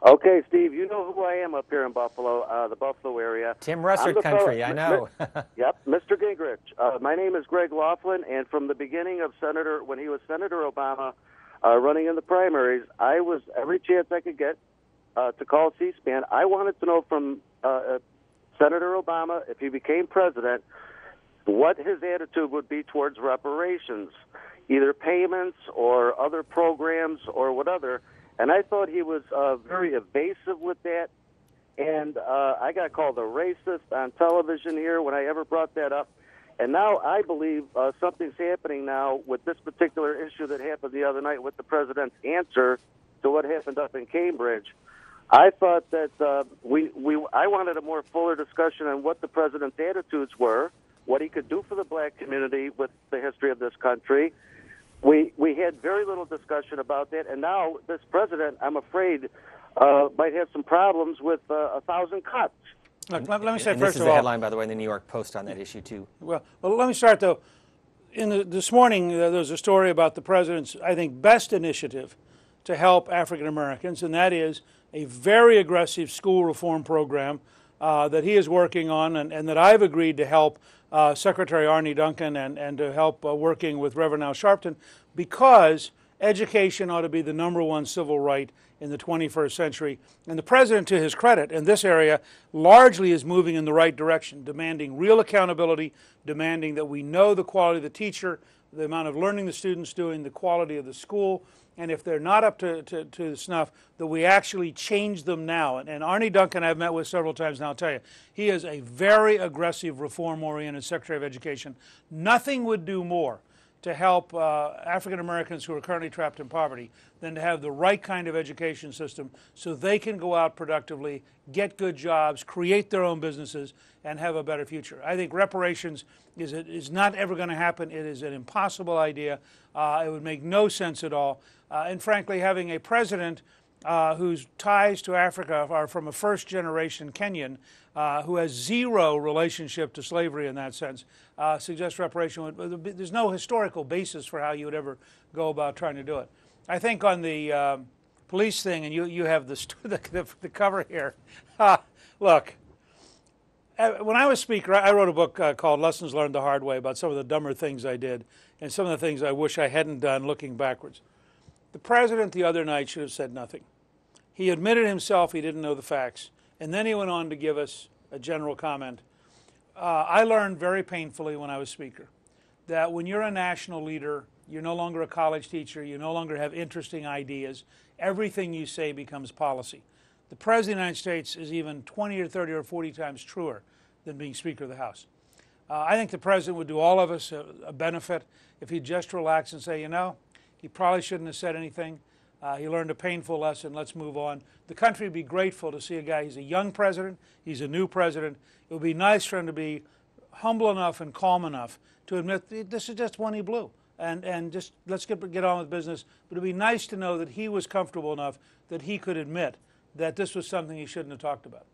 Okay, Steve, you know who I am up here in Buffalo, the Buffalo area. Tim Russert country, I know. Yep, Mr. Gingrich. My name is Greg Laughlin, and from the beginning of when he was Senator Obama running in the primaries, I was, every chance I could get to call C-SPAN, I wanted to know from Senator Obama, if he became president, what his attitude would be towards reparations, either payments or other programs or whatever. And I thought he was very evasive with that. And I got called a racist on television here when I ever brought that up. And now I believe something's happening now with this particular issue that happened the other night with the president's answer to what happened up in Cambridge. I thought that I wanted a more fuller discussion on what the president's attitudes were, what he could do for the black community with the history of this country. We had very little discussion about that, and now this president, I'm afraid, might have some problems with 1,000 cuts. Look, let me say, first of all, this is the headline, by the way, in the New York Post on that issue, too. Well, let me start, though. This morning, there was a story about the president's, I think, best initiative to help African Americans, and that is a very aggressive school reform program that he is working on and that I've agreed to help Secretary Arne Duncan and to help working with Reverend Al Sharpton, because education ought to be the #1 civil right in the 21st century. And the president, to his credit, in this area largely is moving in the right direction, demanding real accountability, demanding that we know the quality of the teacher, the amount of learning the student's doing, the quality of the school, and if they're not up to snuff, that we actually change them now. And Arne Duncan I've met with several times now, I'll tell you, he is a very aggressive, reform-oriented Secretary of Education. Nothing would do more to help African Americans who are currently trapped in poverty than to have the right kind of education system so they can go out productively, get good jobs, create their own businesses, and have a better future. I think reparations is not ever going to happen. It is an impossible idea. It would make no sense at all. And frankly, having a president whose ties to Africa are from a first-generation Kenyan who has zero relationship to slavery in that sense, suggests reparation. There's no historical basis for how you would ever go about trying to do it. I think on the police thing, and you have the cover here. Look, when I was Speaker, I wrote a book called Lessons Learned the Hard Way about some of the dumber things I did and some of the things I wish I hadn't done looking backwards. The president the other night should have said nothing. He admitted himself he didn't know the facts, and then he went on to give us a general comment. I learned very painfully when I was Speaker that when you're a national leader, you're no longer a college teacher, you no longer have interesting ideas, everything you say becomes policy. The President of the United States is even 20 or 30 or 40 times truer than being Speaker of the House. I think the President would do all of us a benefit if he'd just relax and say, you know, he probably shouldn't have said anything. He learned a painful lesson. Let's move on. The country would be grateful to see a guy. He's a young president. He's a new president. It would be nice for him to be humble enough and calm enough to admit this is just one he blew. And just let's get on with business. But it would be nice to know that he was comfortable enough that he could admit that this was something he shouldn't have talked about.